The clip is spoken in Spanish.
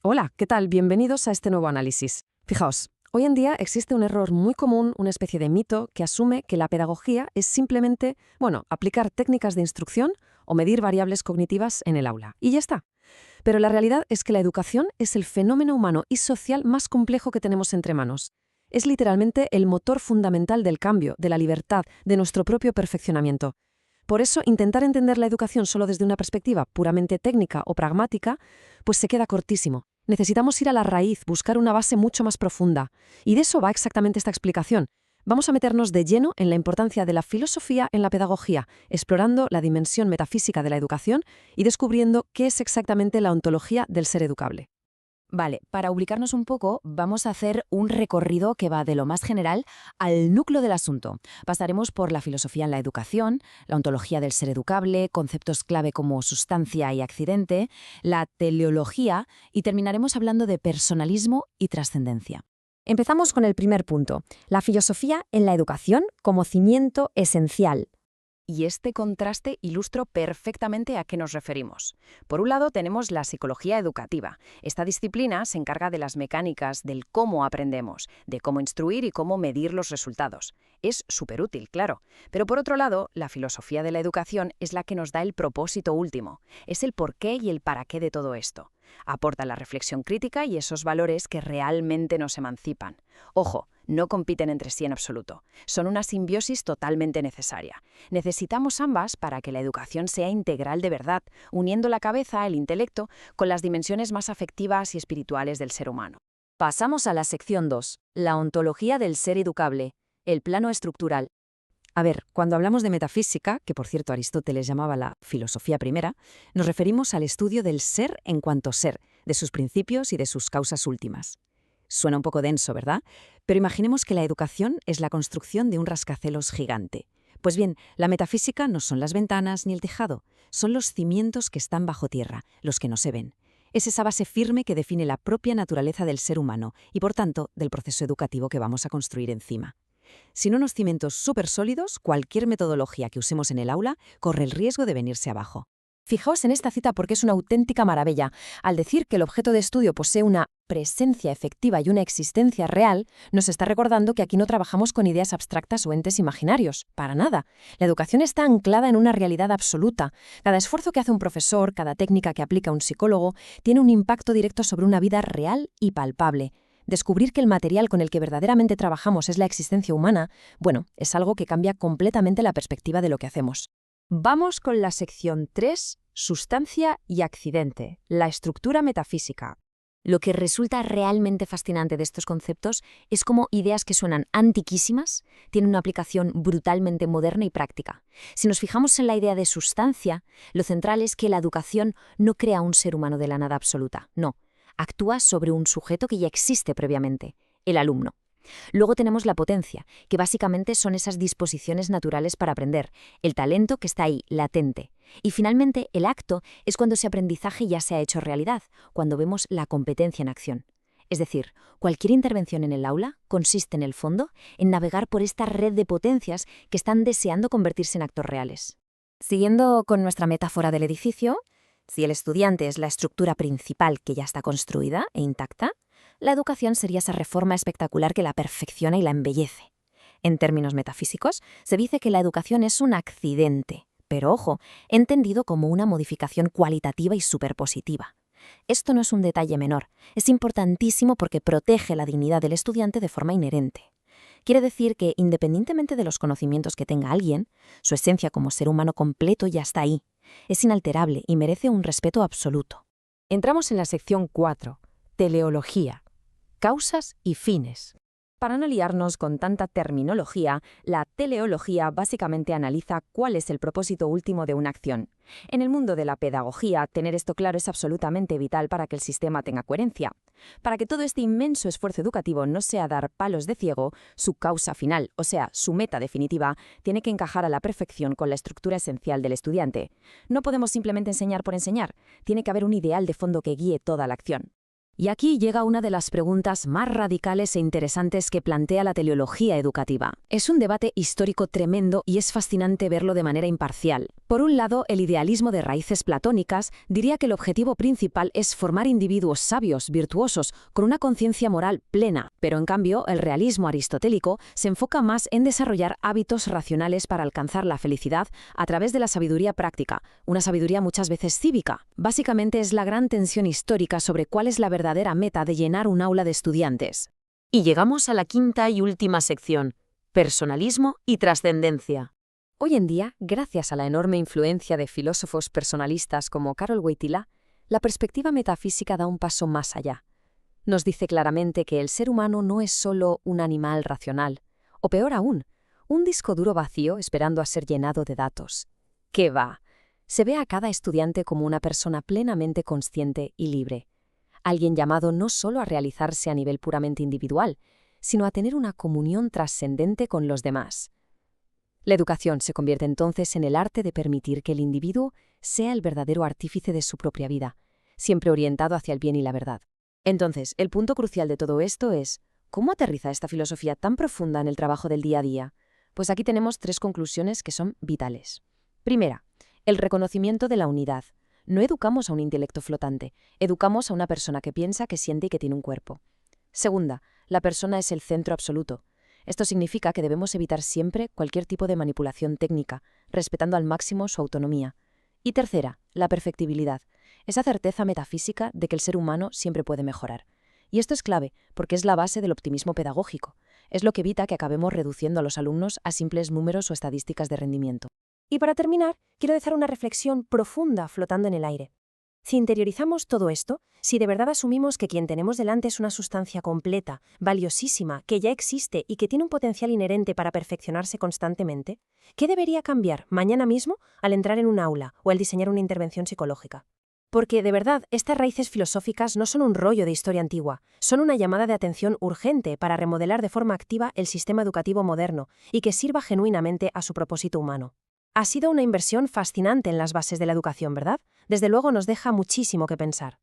Hola, ¿qué tal? Bienvenidos a este nuevo análisis. Fijaos, hoy en día existe un error muy común, una especie de mito que asume que la pedagogía es simplemente, aplicar técnicas de instrucción o medir variables cognitivas en el aula. Y ya está. Pero la realidad es que la educación es el fenómeno humano y social más complejo que tenemos entre manos. Es literalmente el motor fundamental del cambio, de la libertad, de nuestro propio perfeccionamiento. Por eso, intentar entender la educación solo desde una perspectiva puramente técnica o pragmática, pues se queda cortísimo. Necesitamos ir a la raíz, buscar una base mucho más profunda. Y de eso va exactamente esta explicación. Vamos a meternos de lleno en la importancia de la filosofía en la pedagogía, explorando la dimensión metafísica de la educación y descubriendo qué es exactamente la ontología del ser educable. Vale, para ubicarnos un poco, vamos a hacer un recorrido que va de lo más general al núcleo del asunto. Pasaremos por la filosofía en la educación, la ontología del ser educable, conceptos clave como sustancia y accidente, la teleología y terminaremos hablando de personalismo y trascendencia. Empezamos con el primer punto, la filosofía en la educación como cimiento esencial. Y este contraste ilustra perfectamente a qué nos referimos. Por un lado tenemos la psicología educativa. Esta disciplina se encarga de las mecánicas del cómo aprendemos, de cómo instruir y cómo medir los resultados. Es súper útil, claro. Pero por otro lado, la filosofía de la educación es la que nos da el propósito último. Es el porqué y el para qué de todo esto. Aporta la reflexión crítica y esos valores que realmente nos emancipan. Ojo, no compiten entre sí en absoluto. Son una simbiosis totalmente necesaria. Necesitamos ambas para que la educación sea integral de verdad, uniendo la cabeza, el intelecto, con las dimensiones más afectivas y espirituales del ser humano. Pasamos a la sección 2, la ontología del ser educable, el plano estructural. A ver, cuando hablamos de metafísica, que por cierto Aristóteles llamaba la filosofía primera, nos referimos al estudio del ser en cuanto ser, de sus principios y de sus causas últimas. Suena un poco denso, ¿verdad? Pero imaginemos que la educación es la construcción de un rascacielos gigante. Pues bien, la metafísica no son las ventanas ni el tejado, son los cimientos que están bajo tierra, los que no se ven. Es esa base firme que define la propia naturaleza del ser humano y, por tanto, del proceso educativo que vamos a construir encima. Sin unos cimientos súper sólidos, cualquier metodología que usemos en el aula corre el riesgo de venirse abajo. Fijaos en esta cita porque es una auténtica maravilla. Al decir que el objeto de estudio posee una presencia efectiva y una existencia real, nos está recordando que aquí no trabajamos con ideas abstractas o entes imaginarios. Para nada. La educación está anclada en una realidad absoluta. Cada esfuerzo que hace un profesor, cada técnica que aplica un psicólogo, tiene un impacto directo sobre una vida real y palpable. Descubrir que el material con el que verdaderamente trabajamos es la existencia humana, es algo que cambia completamente la perspectiva de lo que hacemos. Vamos con la sección 3, sustancia y accidente, la estructura metafísica. Lo que resulta realmente fascinante de estos conceptos es cómo ideas que suenan antiquísimas tienen una aplicación brutalmente moderna y práctica. Si nos fijamos en la idea de sustancia, lo central es que la educación no crea un ser humano de la nada absoluta, no. Actúa sobre un sujeto que ya existe previamente, el alumno. Luego tenemos la potencia, que básicamente son esas disposiciones naturales para aprender, el talento que está ahí, latente. Y finalmente, el acto es cuando ese aprendizaje ya se ha hecho realidad, cuando vemos la competencia en acción. Es decir, cualquier intervención en el aula consiste en el fondo en navegar por esta red de potencias que están deseando convertirse en actos reales. Siguiendo con nuestra metáfora del edificio, si el estudiante es la estructura principal que ya está construida e intacta, la educación sería esa reforma espectacular que la perfecciona y la embellece. En términos metafísicos, se dice que la educación es un accidente, pero ojo, entendido como una modificación cualitativa y superpositiva. Esto no es un detalle menor, es importantísimo porque protege la dignidad del estudiante de forma inherente. Quiere decir que, independientemente de los conocimientos que tenga alguien, su esencia como ser humano completo ya está ahí. Es inalterable y merece un respeto absoluto. Entramos en la sección 4, teleología, causas y fines. Para no liarnos con tanta terminología, la teleología básicamente analiza cuál es el propósito último de una acción. En el mundo de la pedagogía, tener esto claro es absolutamente vital para que el sistema tenga coherencia. Para que todo este inmenso esfuerzo educativo no sea dar palos de ciego, su causa final, o sea, su meta definitiva, tiene que encajar a la perfección con la estructura esencial del estudiante. No podemos simplemente enseñar por enseñar, tiene que haber un ideal de fondo que guíe toda la acción. Y aquí llega una de las preguntas más radicales e interesantes que plantea la teleología educativa. Es un debate histórico tremendo y es fascinante verlo de manera imparcial. Por un lado, el idealismo de raíces platónicas diría que el objetivo principal es formar individuos sabios, virtuosos, con una conciencia moral plena, pero en cambio el realismo aristotélico se enfoca más en desarrollar hábitos racionales para alcanzar la felicidad a través de la sabiduría práctica, una sabiduría muchas veces cívica. Básicamente es la gran tensión histórica sobre cuál es la verdadera meta de llenar un aula de estudiantes. Y llegamos a la quinta y última sección, personalismo y trascendencia. Hoy en día, gracias a la enorme influencia de filósofos personalistas como Karol Wojtyla, la perspectiva metafísica da un paso más allá. Nos dice claramente que el ser humano no es solo un animal racional, o peor aún, un disco duro vacío esperando a ser llenado de datos. ¿Qué va? Se ve a cada estudiante como una persona plenamente consciente y libre. Alguien llamado no solo a realizarse a nivel puramente individual, sino a tener una comunión trascendente con los demás. La educación se convierte entonces en el arte de permitir que el individuo sea el verdadero artífice de su propia vida, siempre orientado hacia el bien y la verdad. Entonces, el punto crucial de todo esto es, ¿cómo aterriza esta filosofía tan profunda en el trabajo del día a día? Pues aquí tenemos 3 conclusiones que son vitales. Primera, el reconocimiento de la unidad. No educamos a un intelecto flotante, educamos a una persona que piensa, que siente y que tiene un cuerpo. Segunda, la persona es el centro absoluto. Esto significa que debemos evitar siempre cualquier tipo de manipulación técnica, respetando al máximo su autonomía. Y tercera, la perfectibilidad, esa certeza metafísica de que el ser humano siempre puede mejorar. Y esto es clave, porque es la base del optimismo pedagógico. Es lo que evita que acabemos reduciendo a los alumnos a simples números o estadísticas de rendimiento. Y para terminar, quiero dejar una reflexión profunda flotando en el aire. Si interiorizamos todo esto, si de verdad asumimos que quien tenemos delante es una sustancia completa, valiosísima, que ya existe y que tiene un potencial inherente para perfeccionarse constantemente, ¿qué debería cambiar mañana mismo al entrar en un aula o al diseñar una intervención psicológica? Porque, de verdad, estas raíces filosóficas no son un rollo de historia antigua, son una llamada de atención urgente para remodelar de forma activa el sistema educativo moderno y que sirva genuinamente a su propósito humano. Ha sido una inversión fascinante en las bases de la educación, ¿verdad? Desde luego nos deja muchísimo que pensar.